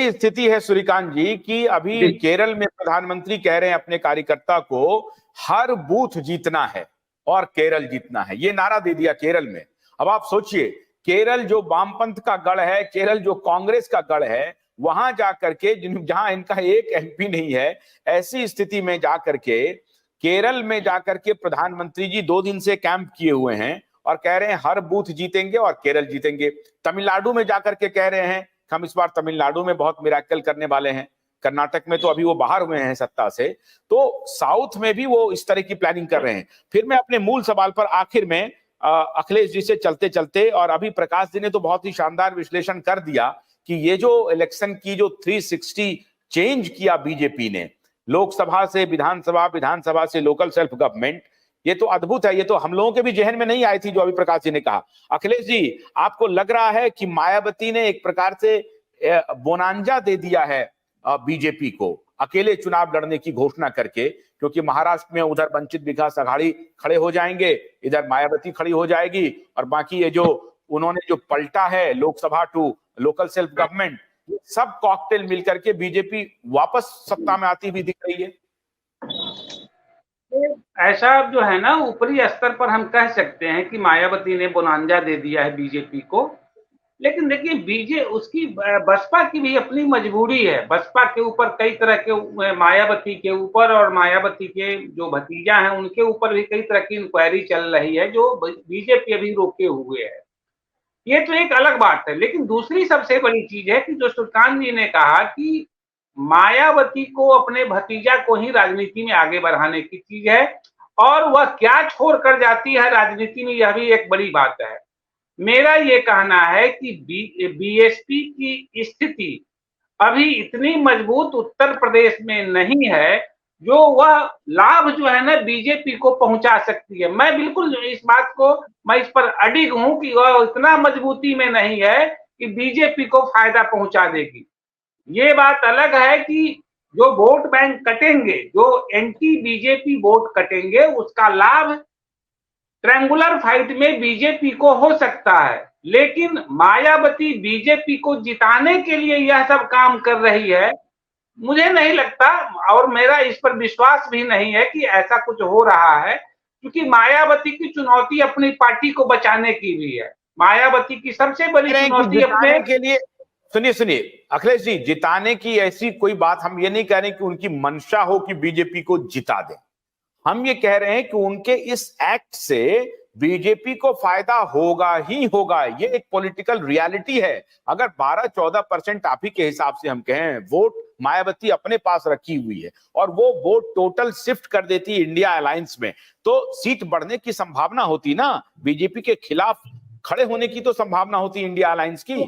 स्थिति है सूर्यकांत जी कि अभी केरल में प्रधानमंत्री कह रहे हैं अपने कार्यकर्ता को हर बूथ जीतना है और केरल जीतना है, ये नारा दे दिया केरल में। अब आप सोचिए, केरल जो वामपंथ का गढ़ है, केरल जो कांग्रेस का गढ़ है, वहां जाकर के जहां इनका एक एमपी नहीं है, ऐसी स्थिति में जाकर के केरल में जाकर के प्रधानमंत्री जी 2 दिन से कैंप किए हुए हैं और कह रहे हैं हर बूथ जीतेंगे और केरल जीतेंगे। तमिलनाडु में जाकर के कह रहे हैं हम इस बार तमिलनाडु में बहुत मिराकल करने वाले हैं। कर्नाटक में तो अभी वो बाहर हुए हैं सत्ता से, तो साउथ में भी वो इस तरह की प्लानिंग कर रहे हैं। फिर मैं अपने मूल सवाल पर आखिर में अखिलेश जी से चलते चलते, और अभी प्रकाश जी ने तो बहुत ही शानदार विश्लेषण कर दिया कि ये जो इलेक्शन की जो 360 चेंज किया बीजेपी ने, लोकसभा से विधानसभा, विधानसभा से लोकल सेल्फ गवर्नमेंट, ये तो अद्भुत है। ये तो हम लोगों के भी जहन में नहीं आई थी जो अभी प्रकाश जी ने कहा। अखिलेश जी, आपको लग रहा है कि मायावती ने एक प्रकार से बोनांजा दे दिया है बीजेपी को अकेले चुनाव लड़ने की घोषणा करके, क्योंकि महाराष्ट्र में उधर वंचित विकास अघाड़ी खड़े हो जाएंगे, इधर मायावती खड़ी हो जाएगी, और बाकी ये जो उन्होंने जो पलटा है Lok Sabha to local self government, सब कॉकटेल मिलकर के बीजेपी वापस सत्ता में आती हुई दिख रही है। ऐसा जो है ना, ऊपरी स्तर पर हम कह सकते हैं कि मायावती ने बोनांजा दे दिया है बीजेपी को, लेकिन देखिए उसकी बसपा की भी अपनी मजबूरी है। बसपा के ऊपर कई तरह के, मायावती के ऊपर और मायावती के जो भतीजा हैं उनके ऊपर भी कई तरह की इंक्वायरी चल रही है, जो बीजेपी अभी रोके हुए है। ये तो एक अलग बात है। लेकिन दूसरी सबसे बड़ी चीज है कि जो सुल्तान जी ने कहा कि मायावती को अपने भतीजा को ही राजनीति में आगे बढ़ाने की चीज है, और वह क्या छोड़ कर जाती है राजनीति में, यह भी एक बड़ी बात है। मेरा ये कहना है कि बीएसपी की स्थिति अभी इतनी मजबूत उत्तर प्रदेश में नहीं है जो वह लाभ जो है ना बीजेपी को पहुंचा सकती है। मैं बिल्कुल इस पर अडिग हूं कि वह इतना मजबूती में नहीं है कि बीजेपी को फायदा पहुंचा देगी। ये बात अलग है कि जो वोट बैंक कटेंगे, जो एंटी बीजेपी वोट कटेंगे, उसका लाभ ट्रायंगुलर फाइट में बीजेपी को हो सकता है। लेकिन मायावती बीजेपी को जिताने के लिए यह सब काम कर रही है, मुझे नहीं लगता, और मेरा इस पर विश्वास भी नहीं है कि ऐसा कुछ हो रहा है, क्योंकि मायावती की चुनौती अपनी पार्टी को बचाने की भी है। मायावती की सबसे बड़ी चुनौती अपने के लिए, सुनिए अखिलेश जी, जिताने की ऐसी कोई बात हम ये नहीं कह रहे कि उनकी मंशा हो कि बीजेपी को जिता दें। हम ये कह रहे हैं कि उनके इस एक्ट से बीजेपी को फायदा होगा ही होगा। ये एक पॉलिटिकल रियलिटी है। अगर 12-14% आप ही के हिसाब से हम कहें वोट मायावती अपने पास रखी हुई है और वो वोट टोटल शिफ्ट कर देती है इंडिया अलायंस में, तो सीट बढ़ने की संभावना होती ना, बीजेपी के खिलाफ खड़े होने की तो संभावना होती इंडिया अलायंस की।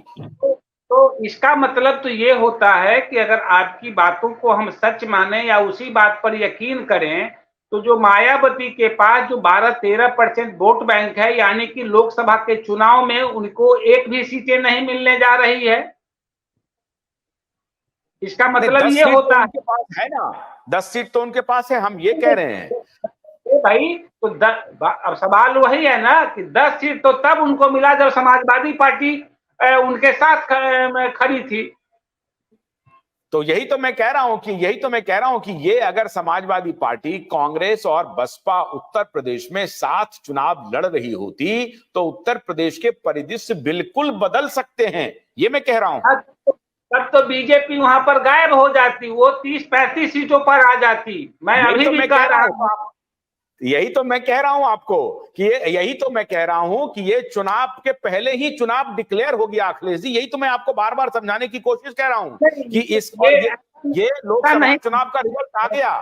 तो इसका मतलब तो ये होता है कि अगर आपकी बातों को हम सच माने या उसी बात पर यकीन करें, तो जो मायावती के पास जो 12-13% वोट बैंक है, यानी कि लोकसभा के चुनाव में उनको एक भी सीटें नहीं मिलने जा रही है। इसका मतलब ये होता है, उनके पास है ना, 10 सीट तो उनके पास है, हम ये कह रहे हैं। भाई तो अब सवाल वही है ना कि 10 सीट तो तब उनको मिला जब समाजवादी पार्टी उनके साथ खड़ी थी। तो यही तो मैं कह रहा हूं कि ये अगर समाजवादी पार्टी, कांग्रेस और बसपा उत्तर प्रदेश में साथ चुनाव लड़ रही होती तो उत्तर प्रदेश के परिदृश्य बिल्कुल बदल सकते हैं, ये मैं कह रहा हूं। तब तो बीजेपी वहां पर गायब हो जाती, वो 30-35 सीटों पर आ जाती। मैं अभी भी कह रहा हूं, यही तो मैं कह रहा हूं आपको कि यही तो मैं कह रहा हूं कि ये चुनाव के पहले ही चुनाव डिक्लेयर हो गया अखिलेश जी। यही तो मैं आपको बार बार समझाने की कोशिश कर रहा हूं कि ये लोकसभा चुनाव का रिजल्ट आ गया।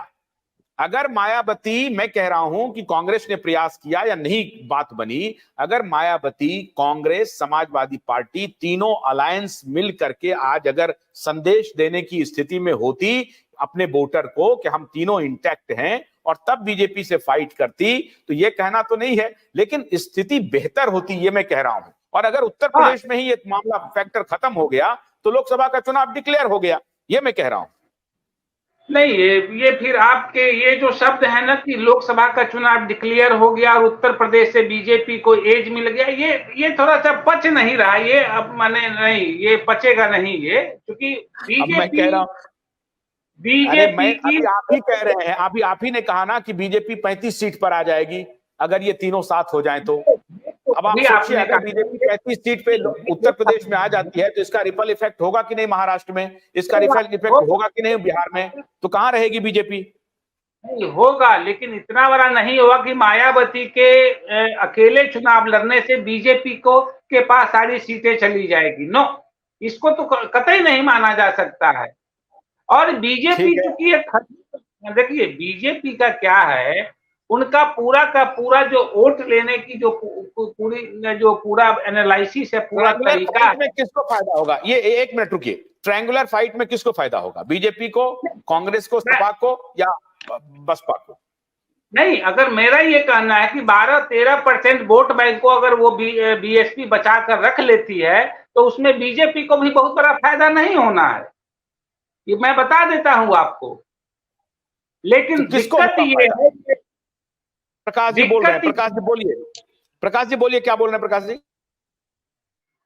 अगर मायावती, मैं कह रहा हूं कि कांग्रेस ने प्रयास किया या नहीं बात बनी, अगर मायावती, कांग्रेस, समाजवादी पार्टी तीनों अलायंस मिल करके आज अगर संदेश देने की स्थिति में होती अपने वोटर को कि हम तीनों इंटैक्ट हैं, और तब बीजेपी से फाइट करती, तो ये कहना तो नहीं है, लेकिन स्थिति बेहतर होती, ये मैं कह रहा हूं। और अगर उत्तर प्रदेश में ही एक मामला फैक्टर खत्म हो गया तो लोकसभा का चुनाव डिक्लेयर हो गया, ये मैं कह रहा हूं। नहीं, ये फिर आपके ये जो शब्द है ना कि लोकसभा का चुनाव डिक्लेयर हो गया और उत्तर प्रदेश से बीजेपी को एज मिल गया, ये थोड़ा सा पच नहीं रहा, ये अब माने नहीं, ये पचेगा नहीं ये, क्योंकि अब मैं बीजेपी कह रहा हूं, अरे मैं बीजेपी की अभी आप ही कह रहे हैं, अभी आप ही ने कहा ना कि बीजेपी 35 सीट पर आ जाएगी अगर ये तीनों साथ हो जाएं तो। अब आप भी सोचिए, आपने अगर बीजेपी कहा 35 सीट पे उत्तर प्रदेश में आ जाती है तो इसका रिपल इफेक्ट होगा कि नहीं महाराष्ट्र में, इसका रिपल इफेक्ट होगा कि नहीं बिहार में, तो कहां रहेगी बीजेपी? नहीं होगा, लेकिन इतना बड़ा नहीं होगा कि मायावती के अकेले चुनाव लड़ने से बीजेपी को के पास सारी सीटें चली जाएगी। नो, इसको तो कतई नहीं माना जा सकता है। और बीजेपी ठीक है। चूंकि देखिए बीजेपी का क्या है, उनका पूरा का पूरा जो वोट लेने की जो पूरी जो पूरा एनालिसिस है, पूरा ट्रायंगुलर तरीका फाइट है। में किसको फायदा होगा, ये एक मिनट रुकिए, ट्रायंगुलर फाइट में किसको फायदा होगा, बीजेपी को, कांग्रेस को, सपा को, या बसपा को? नहीं, अगर मेरा ये कहना है कि 12-13% वोट बैंक को अगर वो बीएसपी बचा कर रख लेती है तो उसमें बीजेपी को भी बहुत बड़ा फायदा नहीं होना है, ये मैं बता देता हूं आपको। तो लेकिन किसको दिक्कत होगा ये फायदा? है, प्रकाश जी बोल रहे हैं, दिक्कत प्रकाश जी बोलिए, प्रकाश जी बोलिए, क्या बोल रहे हैं प्रकाश जी?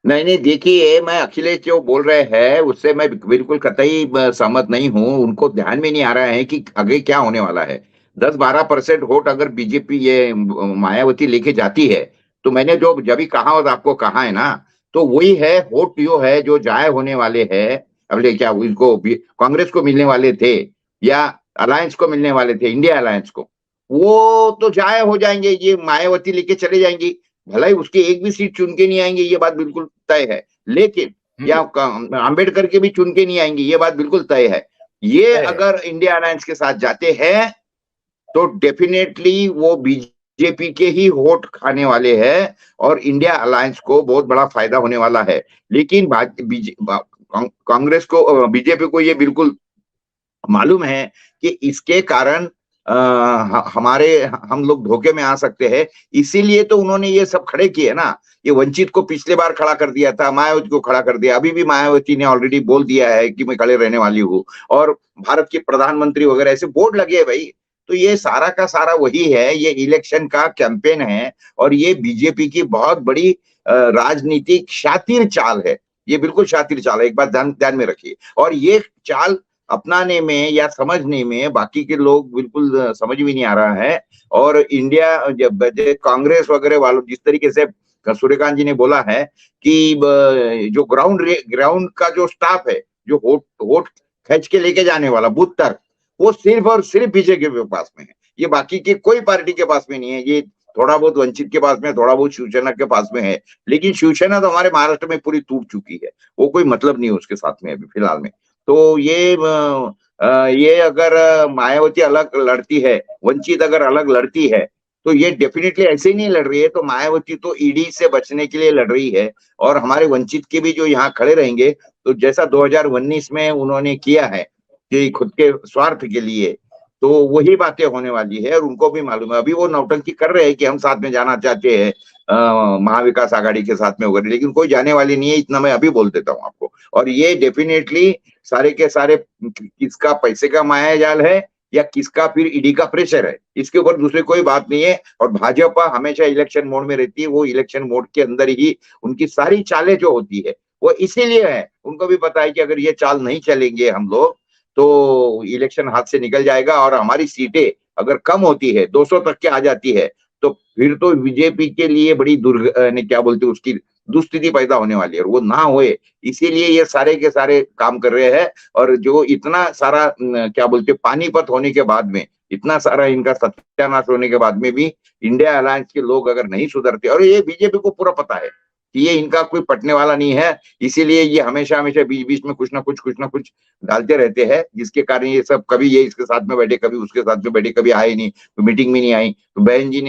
नहीं नहीं, देखिए, मैं अखिलेश जो बोल रहे हैं उससे मैं बिल्कुल कतई सहमत नहीं हूं। उनको ध्यान में नहीं आ रहा है कि आगे क्या होने वाला है। 10-12% वोट अगर बीजेपी ये मायावती लेके जाती है, तो मैंने जो जब भी कहा और आपको कहा है ना, तो वही है वोट जो है जो जाय होने वाले हैं। अब ले क्या इनको कांग्रेस को मिलने वाले थे या अलायंस को मिलने वाले थे, इंडिया अलायंस को, वो तो जाय हो जाएंगे। ये मायावती लेके चले जाएंगी, भले ही उसकी एक भी सीट चुन के नहीं आएंगे, ये बात बिल्कुल तय है। लेकिन या अंबेडकर के भी चुन के नहीं आएंगे, ये बात बिल्कुल तय है। ये अगर इंडिया अलायंस के साथ जाते हैं तो डेफिनेटली वो बीजेपी के ही वोट खाने वाले हैं और इंडिया अलायंस को बहुत बड़ा फायदा होने वाला है। लेकिन कांग्रेस को, बीजेपी को ये बिल्कुल मालूम है कि इसके कारण हमारे हम लोग धोखे में आ सकते हैं। इसीलिए तो उन्होंने ये सब खड़े किए ना। ये वंचित को पिछले बार खड़ा कर दिया था, मायावती को खड़ा कर दिया, अभी भी मायावती ने ऑलरेडी बोल दिया है कि मैं खड़े रहने वाली हूँ, और भारत के प्रधानमंत्री वगैरह ऐसे बोर्ड लगे हैं भाई। तो ये सारा का सारा वही है, ये इलेक्शन का कैंपेन है और ये बीजेपी की बहुत बड़ी राजनीतिक शातिर चाल है। ये बिल्कुल शातिर चाल है, एक बात ध्यान में रखिए। और ये चाल अपनाने में या समझने में बाकी के लोग बिल्कुल समझ भी नहीं आ रहा है। और इंडिया जब कांग्रेस वगैरह वालों, जिस तरीके से सूर्यकांत जी ने बोला है कि जो ग्राउंड का जो स्टाफ है, जो वोट खींच के लेके जाने वाला बूथ तक, वो सिर्फ और सिर्फ बीजेपी के पास में है। ये बाकी के कोई पार्टी के पास में नहीं है। ये थोड़ा बहुत वंचित के पास में, थोड़ा बहुत शिवसेना के पास में है। लेकिन शिवसेना तो हमारे महाराष्ट्र में पूरी टूट चुकी है, वो कोई मतलब नहीं है उसके साथ में अभी फिलहाल में। तो ये अगर मायावती अलग लड़ती है, वंचित अगर अलग लड़ती है, तो ये डेफिनेटली ऐसे ही नहीं लड़ रही है। तो मायावती तो ईडी से बचने के लिए लड़ रही है, और हमारे वंचित के भी जो यहाँ खड़े रहेंगे, तो जैसा 2019 में उन्होंने किया है कि खुद के स्वार्थ के लिए, तो वही बातें होने वाली है। और उनको भी मालूम है, अभी वो नौटंकी कर रहे हैं कि हम साथ में जाना चाहते हैं महाविकास आघाड़ी के साथ में वगैरह, लेकिन कोई जाने वाली नहीं है, इतना मैं अभी बोल देता हूँ आपको। और ये डेफिनेटली सारे के सारे किसका पैसे का माया जाल है या किसका फिर ईडी का प्रेशर है, इसके ऊपर दूसरी कोई बात नहीं है। और भाजपा हमेशा इलेक्शन मोड में रहती है, वो इलेक्शन मोड के अंदर ही उनकी सारी चालें जो होती है वो इसीलिए है। उनको भी पता है कि अगर ये चाल नहीं चलेंगे हम लोग तो इलेक्शन हाथ से निकल जाएगा, और हमारी सीटें अगर कम होती है, 200 तक के आ जाती है, तो फिर तो बीजेपी के लिए बड़ी क्या बोलते हैं उसकी दुस्थिति पैदा होने वाली है, और वो ना होए इसीलिए ये सारे के सारे काम कर रहे हैं। और जो इतना सारा क्या बोलते हैं पानीपत होने के बाद में, इतना सारा इनका सत्यानाश होने के बाद में भी इंडिया अलायंस के लोग अगर नहीं सुधरते, और ये बीजेपी को पूरा पता है कि ये इनका कोई पटने वाला नहीं है, इसीलिए ये हमेशा हमेशा बीच बीच में कुछ ना कुछ डालते रहते हैं, जिसके कारण ये सब कभी ये इसके साथ में बैठे, कभी उसके साथ में बैठे, कभी आए नहीं, तो मीटिंग में नहीं आई। तो बहन जी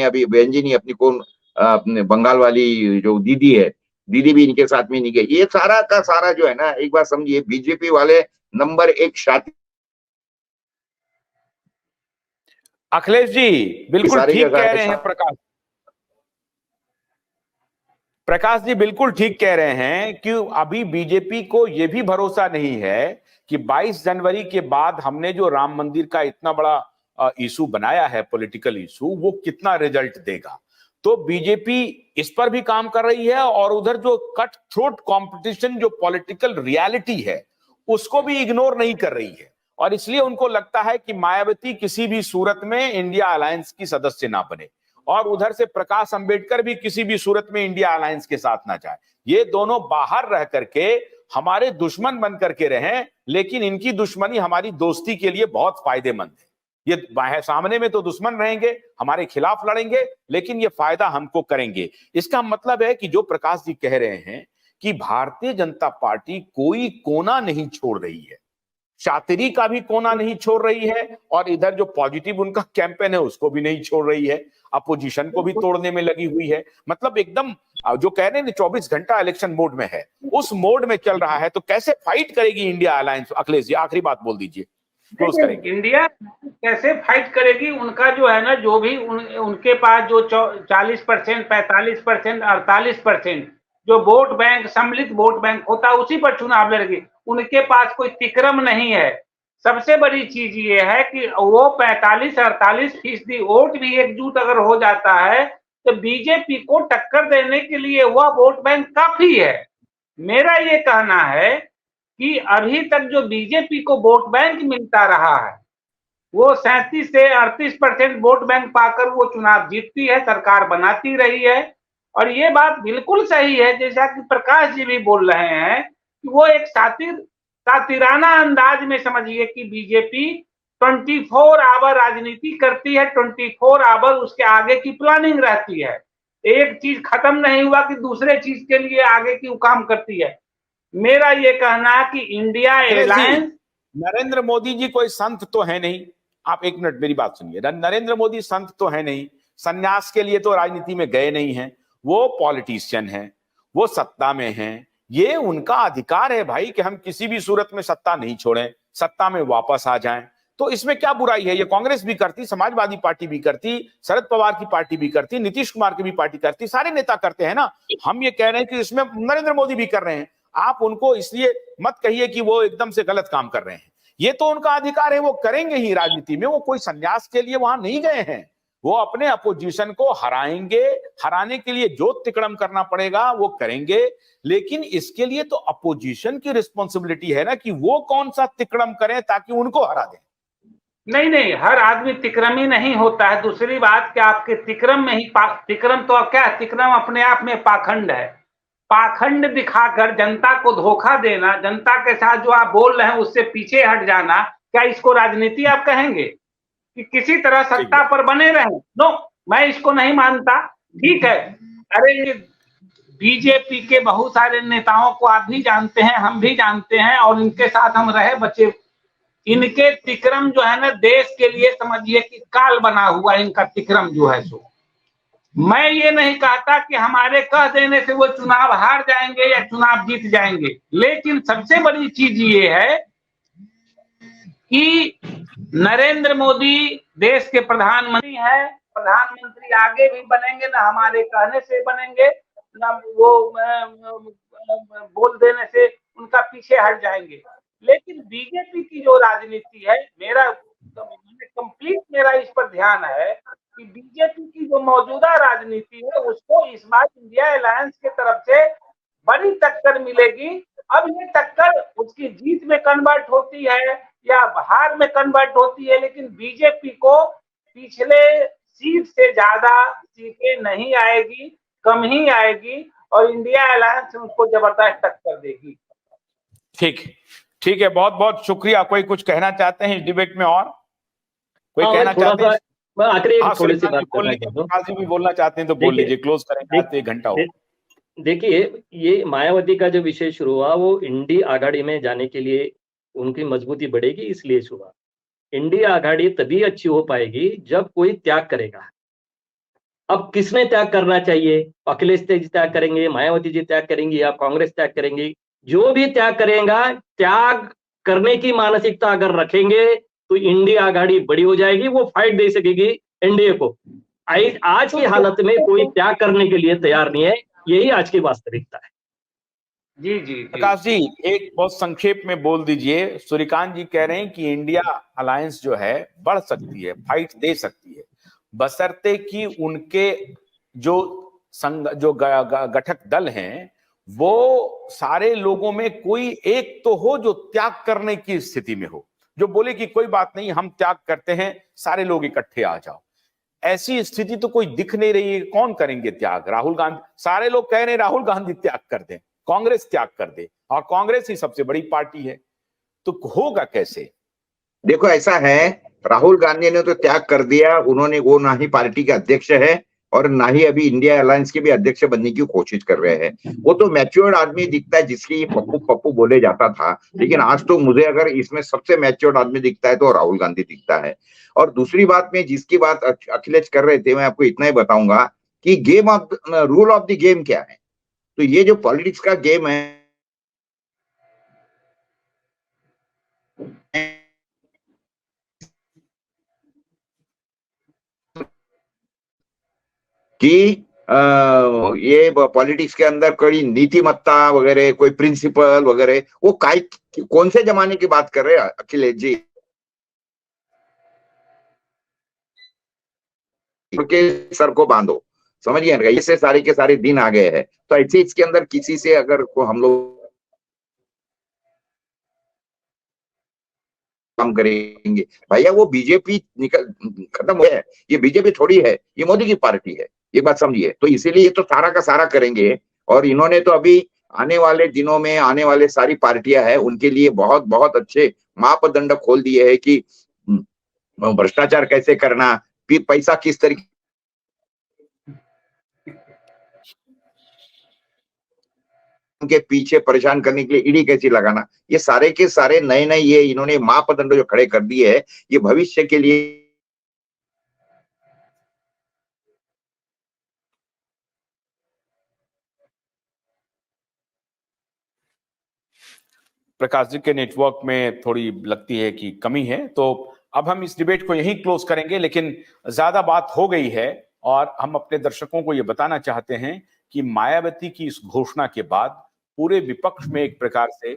ने अपनी कौन अपने बंगाल वाली जो दीदी है, दीदी भी इनके साथ में नहीं गई। ये सारा का सारा जो है ना, एक बार समझिए, बीजेपी वाले नंबर 1 शातिर। अखिलेश जी बिल्कुल सारे ठीक के कह सारे रहे हैं प्रकाश जी बिल्कुल ठीक कह रहे हैं कि अभी बीजेपी को यह भी भरोसा नहीं है कि 22 जनवरी के बाद हमने जो राम मंदिर का इतना बड़ा इशू बनाया है, पॉलिटिकल इशू, वो कितना रिजल्ट देगा। तो बीजेपी इस पर भी काम कर रही है और उधर जो कट थ्रोट कंपटीशन, जो पॉलिटिकल रियलिटी है, उसको भी इग्नोर नहीं कर रही है। और इसलिए उनको लगता है कि मायावती किसी भी सूरत में इंडिया अलायंस की सदस्य ना बने और उधर से प्रकाश अंबेडकर भी किसी भी सूरत में इंडिया अलायंस के साथ ना जाए। ये दोनों बाहर रह करके हमारे दुश्मन बन करके रहें, लेकिन इनकी दुश्मनी हमारी दोस्ती के लिए बहुत फायदेमंद है। ये सामने में तो दुश्मन रहेंगे, हमारे खिलाफ लड़ेंगे, लेकिन ये फायदा हमको करेंगे। इसका मतलब है कि जो प्रकाश जी कह रहे हैं कि भारतीय जनता पार्टी कोई कोना नहीं छोड़ रही है, शातिरी का भी कोना नहीं छोड़ रही है, और इधर जो पॉजिटिव उनका कैंपेन है उसको भी नहीं छोड़ रही है, अपोजिशन को भी तोड़ने में लगी हुई है। मतलब एकदम जो कह रहे हैं 24 घंटा इलेक्शन मोड में है, उस मोड में चल रहा है। तो कैसे फाइट करेगी इंडिया अलायंस? अखिलेश जी आखिरी बात बोल दीजिए, क्लोज करेंगे। इंडिया कैसे फाइट करेगी? उनका जो है ना, जो भी उनके पास जो 40%, 45%, 48% जो वोट बैंक, सम्मिलित वोट बैंक होता है, उसी पर चुनाव लड़ेगी। उनके पास कोई तिक्रम नहीं है। सबसे बड़ी चीज ये है कि वो 45-48% वोट भी एकजुट अगर हो जाता है तो बीजेपी को टक्कर देने के लिए वह वोट बैंक काफी है। मेरा ये कहना है कि अभी तक जो बीजेपी को वोट बैंक मिलता रहा है, वो 37 से 38% वोट बैंक पाकर वो चुनाव जीतती है, सरकार बनाती रही है। और ये बात बिल्कुल सही है, जैसा कि प्रकाश जी भी बोल रहे हैं, कि वो एक सातिराना अंदाज में समझिए कि बीजेपी 24 आवर राजनीति करती है, 24 आवर उसके आगे की प्लानिंग रहती है। एक चीज खत्म नहीं हुआ कि दूसरे चीज के लिए आगे की काम करती है। मेरा ये कहना है कि इंडिया एयरलाइंस, नरेंद्र मोदी जी कोई संत तो है नहीं। आप एक मिनट मेरी बात सुनिए। नरेंद्र मोदी संत तो है नहीं, संन्यास के लिए तो राजनीति में गए नहीं हैं, वो पॉलिटिशियन हैं, वो सत्ता में हैं, ये उनका अधिकार है भाई कि हम किसी भी सूरत में सत्ता नहीं छोड़ें, सत्ता में वापस आ जाएं। तो इसमें क्या बुराई है? ये कांग्रेस भी करती, समाजवादी पार्टी भी करती, शरद पवार की पार्टी भी करती, नीतीश कुमार की भी पार्टी करती, सारे नेता करते हैं ना। हम ये कह रहे हैं कि इसमें नरेंद्र मोदी भी कर रहे हैं। आप उनको इसलिए मत कहिए कि वो एकदम से गलत काम कर रहे हैं, ये तो उनका अधिकार है, वो करेंगे ही राजनीति में। वो कोई संन्यास के लिए वहां नहीं गए हैं, वो अपने अपोजिशन को हराएंगे, हराने के लिए जो तिकड़म करना पड़ेगा वो करेंगे। लेकिन इसके लिए तो अपोजिशन की रिस्पॉन्सिबिलिटी है ना कि वो कौन सा तिकड़म करें ताकि उनको हरा दें। नहीं, हर आदमी तिक्रमी नहीं होता है। दूसरी बात कि आपके तिक्रम में ही तिक्रम तो क्या, तिक्रम अपने आप में पाखंड है। पाखंड दिखाकर जनता को धोखा देना, जनता के साथ जो आप बोल रहे हैं उससे पीछे हट जाना, क्या इसको राजनीति आप कहेंगे? कि किसी तरह सत्ता पर बने रहें? नो, मैं इसको नहीं मानता। ठीक है, अरे बीजेपी के बहुत सारे नेताओं को आप भी जानते हैं, हम भी जानते हैं, और इनके साथ हम रहे बच्चे। इनके तिक्रम जो है ना, देश के लिए समझिए कि काल बना हुआ इनका तिक्रम जो है सो। मैं ये नहीं कहता कि हमारे कह देने से वो चुनाव हार जाएंगे या चुनाव जीत जाएंगे, लेकिन सबसे बड़ी चीज ये है कि नरेंद्र मोदी देश के प्रधानमंत्री हैं। प्रधानमंत्री आगे भी बनेंगे, ना हमारे कहने से बनेंगे, ना वो बोल देने से उनका पीछे हट जाएंगे। लेकिन बीजेपी की जो राजनीति है, मेरा कंप्लीट मेरा इस पर ध्यान है कि बीजेपी की जो मौजूदा राजनीति है उसको इस बार इंडिया अलायंस के तरफ से बड़ी टक्कर मिलेगी। अब ये टक्कर उसकी जीत में कन्वर्ट होती है या हार में कन्वर्ट होती है, लेकिन बीजेपी को पिछले सीट से ज्यादा सीटें नहीं आएगी, कम ही आएगी, और इंडिया अलायंस उसको जबरदस्त टक्कर देगी। ठीक है, बहुत बहुत शुक्रिया। कोई कुछ कहना चाहते हैं इस डिबेट में? और कोई कहना चाहते हैं? मैं आखिरी थोड़ी सी बात भी बोलना चाहते हैं तो बोल लीजिए, क्लोज करेंगे, 1 घंटा हो। देखिए, ये मायावती का जो विषय शुरू हुआ वो इंडिया आघाड़ी में जाने के लिए उनकी मजबूती बढ़ेगी, इसलिए हुआ। इंडिया आघाड़ी तभी अच्छी हो पाएगी जब कोई त्याग करेगा। अब किसने त्याग करना चाहिए? अखिलेश जी त्याग करेंगे, मायावती जी त्याग करेंगी, या कांग्रेस त्याग करेंगी? जो भी त्याग करेगा, त्याग करने की मानसिकता अगर रखेंगे तो इंडिया आघाड़ी बड़ी हो जाएगी, वो फाइट दे सकेगी एनडीए को। आज की हालत में कोई त्याग करने के लिए तैयार नहीं है, यही आज की वास्तविकता है। जी जी जी प्रकाश जी, एक बहुत संक्षेप में बोल दीजिए। सूर्यकांत जी कह रहे हैं कि इंडिया अलायंस जो है बढ़ सकती है, फाइट दे सकती है, बशर्ते कि उनके जो गठक दल हैं वो सारे लोगों में कोई एक तो हो जो त्याग करने की स्थिति में हो, जो बोले कि कोई बात नहीं, हम त्याग करते हैं, सारे लोग इकट्ठे आ जाओ। ऐसी स्थिति तो कोई दिख नहीं रही है। कौन करेंगे त्याग? राहुल गांधी, सारे लोग कह रहे हैं राहुल गांधी त्याग कर दें, कांग्रेस त्याग कर दे, और कांग्रेस ही सबसे बड़ी पार्टी है, तो होगा कैसे? देखो ऐसा है, राहुल गांधी ने तो त्याग कर दिया, उन्होंने वो ना ही पार्टी के अध्यक्ष है और ना ही अभी इंडिया अलायंस के भी अध्यक्ष बनने की कोशिश कर रहे हैं। वो तो मैच्योर्ड आदमी दिखता है, जिसकी पप्पू पप्पू बोले जाता था, लेकिन आज तो मुझे अगर इसमें सबसे मैच्योर्ड आदमी दिखता है तो राहुल गांधी दिखता है। और दूसरी बात में जिसकी बात अखिलेश कर रहे थे, मैं आपको इतना ही बताऊंगा कि game of rule of the game क्या है। तो ये जो पॉलिटिक्स का गेम है कि ये पॉलिटिक्स के अंदर कोई नीतिमत्ता वगैरह, कोई प्रिंसिपल वगैरह, वो कौन से जमाने की बात कर रहे हैं अखिलेश जी? के सर को बांधो, समझिए ना, इससे सारे के सारे दिन आ गए हैं। तो ऐसे इसके अंदर किसी से अगर को हम लोग काम करेंगे, भैया वो बीजेपी खत्म हो है, ये बीजेपी थोड़ी है, ये मोदी की पार्टी है, ये बात समझिए। तो इसीलिए ये तो सारा का सारा करेंगे। और इन्होंने तो अभी आने वाले दिनों में आने वाले सारी पार्टियां हैं, उनके लिए बहुत बहुत अच्छे मापदंड खोल दिए हैं कि भ्रष्टाचार कैसे करना, पैसा किस तरीके के पीछे परेशान करने के लिए ईडी कैसी लगाना, ये सारे के सारे नए नए ये इन्होंने मापदंड जो खड़े कर दिए हैं, ये भविष्य के लिए प्रकाश जी के नेटवर्क में थोड़ी लगती है कि कमी है, तो अब हम इस डिबेट को यहीं क्लोज करेंगे। लेकिन ज्यादा बात हो गई है और हम अपने दर्शकों को यह बताना चाहते हैं कि मायावती की इस घोषणा के बाद पूरे विपक्ष में एक प्रकार से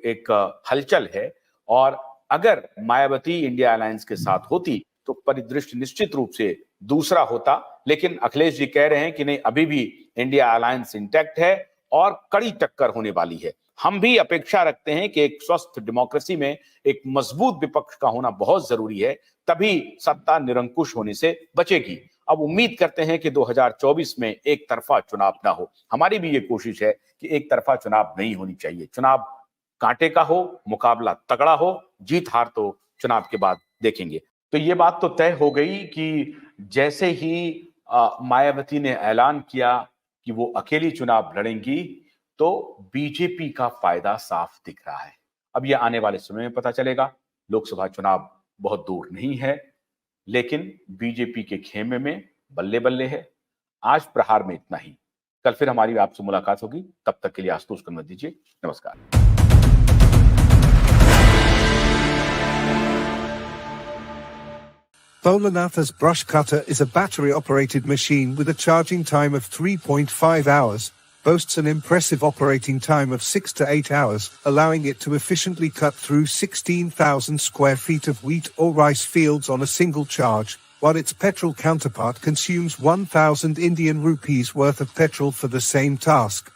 एक हलचल है। और अगर मायावती इंडिया अलायंस के साथ होती तो परिदृश्य निश्चित रूप से दूसरा होता। लेकिन अखिलेश जी कह रहे हैं कि नहीं, अभी भी इंडिया अलायंस इंटैक्ट है और कड़ी टक्कर होने वाली है। हम भी अपेक्षा रखते हैं कि एक स्वस्थ डेमोक्रेसी में एक मजबूत विपक्ष का होना बहुत जरूरी है, तभी सत्ता निरंकुश होने से बचेगी। अब उम्मीद करते हैं कि 2024 में एक तरफा चुनाव ना हो। हमारी भी ये कोशिश है कि एक तरफा चुनाव नहीं होनी चाहिए। चुनाव कांटे का हो, मुकाबला तगड़ा हो, जीत हार तो चुनाव के बाद देखेंगे। तो ये बात तो तय हो गई कि जैसे ही मायावती ने ऐलान किया कि वो अकेली चुनाव लड़ेंगी, तो बीजेपी का फायदा साफ दिख रहा है। अब यह आने वाले समय में पता चलेगा। लोकसभा चुनाव बहुत दूर नहीं है, लेकिन बीजेपी के खेमे में बल्ले बल्ले है। आज प्रहार में इतना ही। कल फिर हमारी आपसे मुलाकात होगी। तब तक के लिए आशुतोष को मत दीजिए। नमस्कार। Bholanatha's brush cutter is a battery-operated machine with a charging time of 3.5 hours, boasts an impressive operating time of 6 to 8 hours, allowing it to efficiently cut through 16,000 square feet of wheat or rice fields on a single charge, while its petrol counterpart consumes 1,000 Indian rupees worth of petrol for the same task.